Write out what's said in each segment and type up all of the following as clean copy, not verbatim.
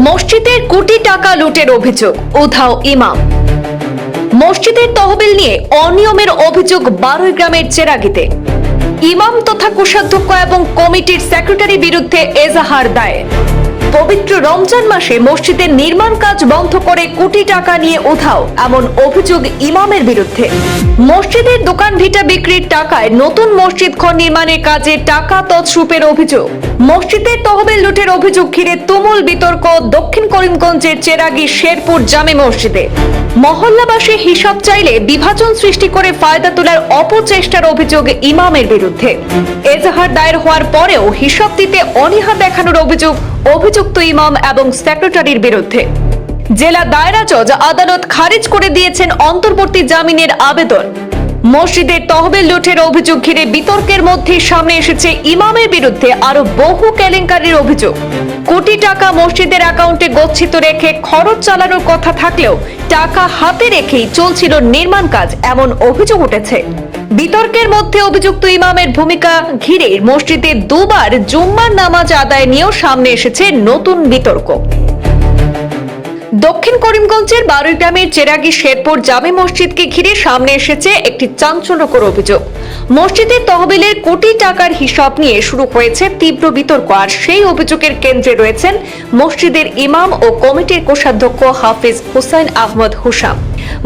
মসজিদের কোটি টাকা লুটের অভিযোগ, উধাও ইমাম। মসজিদের তহবিল নিয়ে অনিয়মের অভিযোগ 12 গ্রামের চেরাগীতে। ইমাম তথা কোষাধ্যক্ষ এবং কমিটির সেক্রেটারি বিরুদ্ধে এজাহার দায়ের। পবিত্র রমজান মাসে মসজিদের নির্মাণ কাজ বন্ধ করে কোটি টাকা নিয়ে উধাও এমন অভিযোগ ইমামের বিরুদ্ধে। মসজিদের দোকান ভিটা বিক্রির টাকায় নতুন মসজিদ ঘর নির্মাণের কাজে টাকা তছরূপের অভিযোগ। মসজিদের তহবিল লুটের অভিযোগ ঘিরে তুমুল বিতর্ক দক্ষিণ করিমগঞ্জের চেরাগী শেরপুর জামে মসজিদে। মহল্লাবাসী হিসাব চাইলে বিভাজন সৃষ্টি করে ফায়দা তোলার অপচেষ্টার অভিযোগ ইমামের বিরুদ্ধে। এজাহার দায়ের হওয়ার পরেও হিসাব দিতে অনীহা দেখানোর অভিযোগ অভিযুক্ত ইমাম এবং সেক্রেটারির বিরুদ্ধে। জেলা দায়রা জজ আদালত খারিজ করে দিয়েছেন অন্তর্বর্তী জামিনের আবেদন। মসজিদের তহবিল লুটের অভিযোগ ঘিরে বিতর্কের মধ্যে সামনে এসেছে ইমামের বিরুদ্ধে আরো বহু কেলেঙ্কারির অভিযোগ। কোটি টাকা মসজিদের অ্যাকাউন্টে গচ্ছিত রেখে খরচ চালানোর কথা থাকলেও টাকা হাতে রেখেই চলছিল নির্মাণ কাজ, এমন অভিযোগ উঠেছে। বিতর্কের মধ্যে অভিযুক্ত ইমামের ভূমিকা ঘিরে মসজিদে দুবার জুম্মার নামাজ আদায় নিয়েও সামনে এসেছে নতুন বিতর্ক। দক্ষিণ করিমগঞ্জের 12 গ্রামের চেরাগী শেরপুর জামে মসজিদকে ঘিরে সামনে এসেছে একটি চাঞ্চল্যকর অভিযোগ। মসজিদের তহবিলের কোটি টাকার হিসাব নিয়ে শুরু হয়েছে তীব্র বিতর্ক, আর সেই অভিযোগের কেন্দ্রে রয়েছেন মসজিদের ইমাম ও কমিটির কোষাধ্যক্ষ হাফিজ হুসাইন আহমদ হুসাম।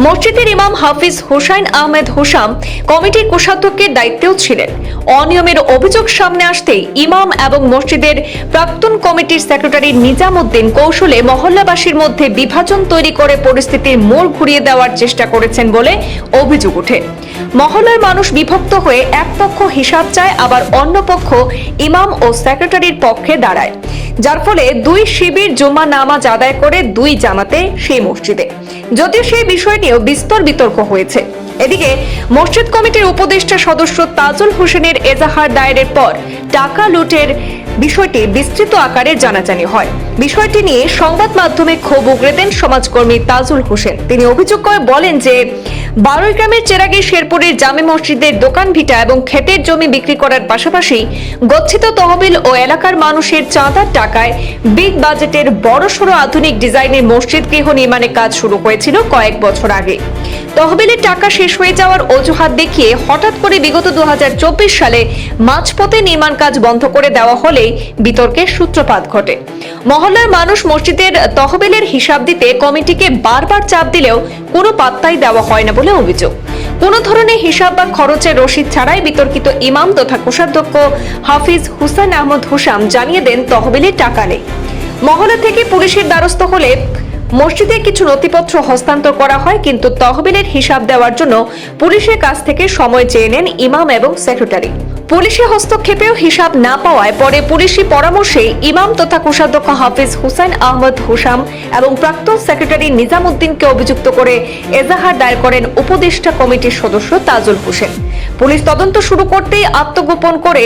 মসজিদের ইমাম হাফিজ হুসাইন আহমেদ হুসাম কমিটির কোষাধ্যক্ষের দায়িত্বেও ছিলেন। অনিয়মের অভিযোগ সামনে আসতেই ইমাম এবং মসজিদের প্রাক্তন কমিটির সেক্রেটারি নিজামউদ্দিন কৌশলে মহল্লাবাসীর মধ্যে বিভাজন তৈরি করে পরিস্থিতির মোড় ঘুরিয়ে দেওয়ার চেষ্টা করেছেন বলে অভিযোগ ওঠে। মহল্লার মানুষ বিভক্ত হয়ে এক পক্ষ হিসাব চায়, আবার অন্য পক্ষ ইমাম ও সেক্রেটারির পক্ষে দাঁড়ায়, যার ফলে দুই শিবির জুম্মা নামাজ আদায় করে দুই জামাতে সেই মসজিদে। যদিও সেই বিষয় নিয়েও বিস্তর বিতর্ক হয়েছে। এদিকে মসজিদ কমিটির উপদেষ্টা সদস্য তাজুল হোসেনের এজাহার দায়েরের পর টাকা লুটের বিষয়টি বিস্তৃত আকারে জানাজানি হয়। বিষয়টি নিয়ে সংবাদ মাধ্যমে ক্ষোভ উগরে দেন সমাজকর্মী তাজুল হোসেন। তিনি অভিযোগ করে বলেন যে 12 গ্রামের চেরাগী শেরপুরের জামে মসজিদের দোকান ভিটা এবং ক্ষেতের জমি বিক্রি করার পাশাপাশি গচ্ছিত তহবিল ও এলাকার মানুষের চাঁদার টাকায় বিগ বাজেটের বড়সড় আধুনিক ডিজাইনের মসজিদ গৃহ নির্মাণের কাজ শুরু হয়েছিল কয়েক বছর আগে। তহবিলের টাকা শেষ হয়ে যাওয়ার অজুহাত দেখিয়ে হঠাৎ করে বিগত 2024 সালে মাঝপথে নির্মাণ কাজ বন্ধ করে দেওয়া হলে বিতর্কের সূত্রপাত ঘটে। মহল্লার মানুষ মসজিদের তহবিলের হিসাব দিতে কমিটিকে বারবার চাপ দিলেও কোনো পাত্তাই দেওয়া হয় না বলে অভিযোগ। কোন ধরনের হিসাব বা খরচের রসিদ ছাড়াই বিতর্কিত ইমাম তথা কোষাধ্যক্ষ হাফিজ হুসাইন আহমদ হুসাম জানিয়ে দেন তহবিলের টাকা নেই। মহল্লা থেকে পুলিশের দ্বারস্থ হলে মসজিদে কিছু নথিপত্র হস্তান্তর করা হয়, কিন্তু তহবিলের হিসাব দেওয়ার জন্য পুলিশের কাছ থেকে সময় চেয়ে নেন ইমাম এবং সেক্রেটারি। পুলিশি হস্তক্ষেপেও হিসাব না পাওয়ায় পরে পুলিশি পরামর্শে ইমাম তথা কোষাধ্যক্ষ হাফিজ হুসাইন আহমদ হুসাম এবং প্রাক্তন সেক্রেটারি নিজামউদ্দিনকে অভিযুক্ত করে এজাহার দায়ের করেন উপদেষ্টা কমিটির সদস্য তাজুল হোসেন। পুলিশ তদন্ত শুরু করতেই আত্মগোপন করে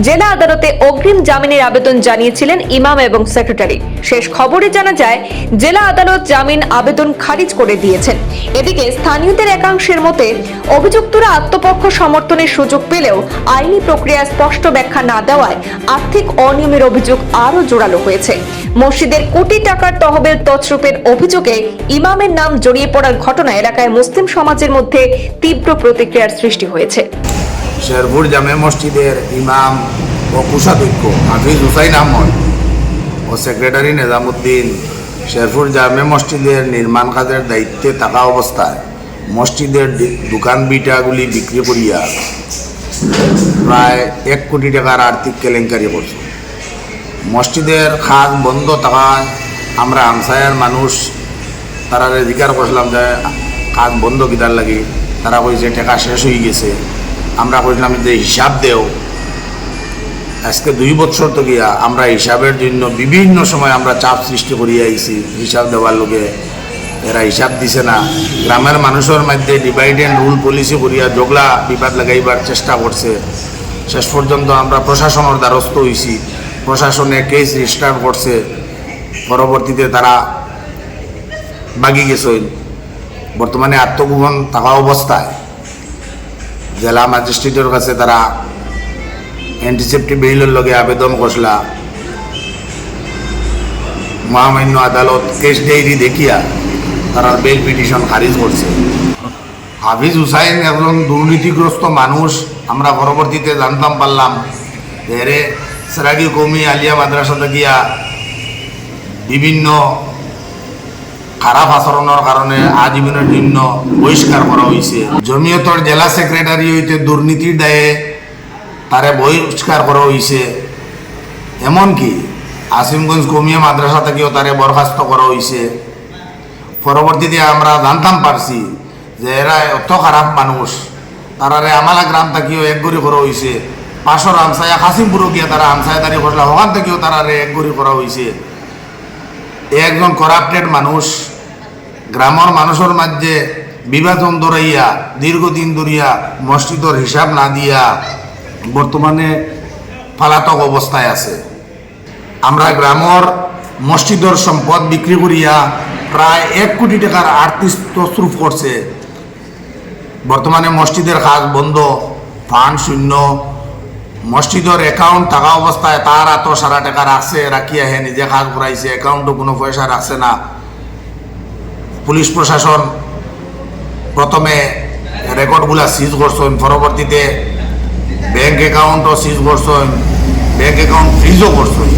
জেলা আদালতে অগ্রিম জামিনের আবেদন জানিয়েছিলেন ইমাম এবং সেক্রেটারি। শেষ খবরে জানা যায় জেলা আদালত জামিন আবেদন খারিজ করে দিয়েছেন। এদিকে স্থানীয়দের একাংশের মতে অভিযুক্তরা আত্মপক্ষ সমর্থনের সুযোগ পেলেও আইনি প্রক্রিয়া স্পষ্ট ব্যাখ্যা না দেওয়ায় আর্থিক অনিয়মের অভিযোগ আরো জোরালো হয়েছে। মসজিদের কোটি টাকার তহবিল তছরূপের অভিযোগে ইমামের নাম জড়িয়ে পড়ার ঘটনা এলাকায় মুসলিম সমাজের মধ্যে তীব্র প্রতিক্রিয়ার সৃষ্টি হয়েছে। শেরপুর জামে মসজিদের ইমাম ও কোষাধ্যক্ষ হাফিজ হুসাইন আহমদ ও সেক্রেটারি নিজামউদ্দিন শেরপুর জামে মসজিদের নির্মাণ কাজের দায়িত্বে থাকা অবস্থায় মসজিদের দোকান বিটাগুলি বিক্রি করিয়া প্রায় 1 কোটি টাকার আর্থিক কেলেঙ্কারি করছে। মসজিদের কাজ বন্ধ থাকায় আমরা আমসায়ার মানুষ তারা জিজ্ঞার করছিলাম যে কাজ বন্ধ কিতার লাগে। তারা কইছে টাকা শেষ হয়ে গেছে। আমরা কইলাম যে হিসাব দেও। আজকে 2 বছর তো গিয়া আমরা হিসাবের জন্য বিভিন্ন সময় আমরা চাপ সৃষ্টি করিয়া আইছি। হিসাব দেওয়ার লোকে এরা হিসাব দিছে না। গ্রামের মানুষের মধ্যে ডিভাইড এন্ড রুল পলিসি করিয়া জগলা বিবাদ লাগাইবার চেষ্টা করছে। শেষ পর্যন্ত আমরা প্রশাসনের দ্বারস্থ হয়েছি। প্রশাসনে কেস রেজিস্টার করছে। পরবর্তীতে তারা বাগি গেছে। বর্তমানে আত্মগোপন থাকা অবস্থায় জেলা ম্যাজিস্ট্রেটের কাছে তারা অ্যান্টিসেপ্টিক বেইলের লগে আবেদন করলা। মহামান্য আদালত কেস ডায়েরি দেখিয়া তারা বেল পিটিশন খারিজ করছে। হাফিজ হুসাইন একজন দুর্নীতিগ্রস্ত মানুষ। আমরা পরবর্তীতে জানতাম পারলাম যে এরে সেরাগি কৌমি আলিয়া মাদ্রাসাতে গিয়া বিভিন্ন খারাপ আচরণের কারণে আজীবনের জন্য বহিষ্কার করা হয়েছে। জমিয়তর জেলা সেক্রেটারি হইতে দুর্নীতির দায়ে তারে বহিষ্কার করা হয়েছে। এমনকি আসিমগঞ্জ কৌমিয়া মাদ্রাসা থেকেও তারে বরখাস্ত করা হয়েছে। পরবর্তীতে আমরা জানতাম পারছি যে এরা এত খারাপ মানুষ, তারারে আমালা গ্রাম থেকেও একগরি করা হয়েছে। পাশর আমসায়া কাসিমপুরও গিয়া তারা আমসায়াদারি করলে ওখান থেকেও তারারে একগরি করা হয়েছে। একজন করাপ্টেড মানুষ গ্রামের মানুষের মাঝে বিভাজন দৌড়াইয়া দীর্ঘদিন ধরিয়া মসজিদের হিসাব না দিয়া বর্তমানে পলাতক অবস্থায় আছে। আমরা গ্রামের মসজিদের সম্পদ বিক্রি করিয়া প্রায় 1 কোটি টাকার আর্থিক তসরুফ করছে। বর্তমানে মসজিদের কাজ বন্ধ, ফান্ড শূন্য। মসজিদের অ্যাকাউন্ট থাকা অবস্থায় তার এত সারা টাকা রাখছে, রাখিয়া হে নিজে কাজ করাইছে, অ্যাকাউন্টও কোনো পয়সা রাখছে না। পুলিশ প্রশাসন প্রথমে রেকর্ডগুলা সিজ করছেন, পরবর্তীতে ব্যাংক অ্যাকাউন্টও সিজ করছেন, ব্যাংক অ্যাকাউন্ট ফ্রিজও করছেন।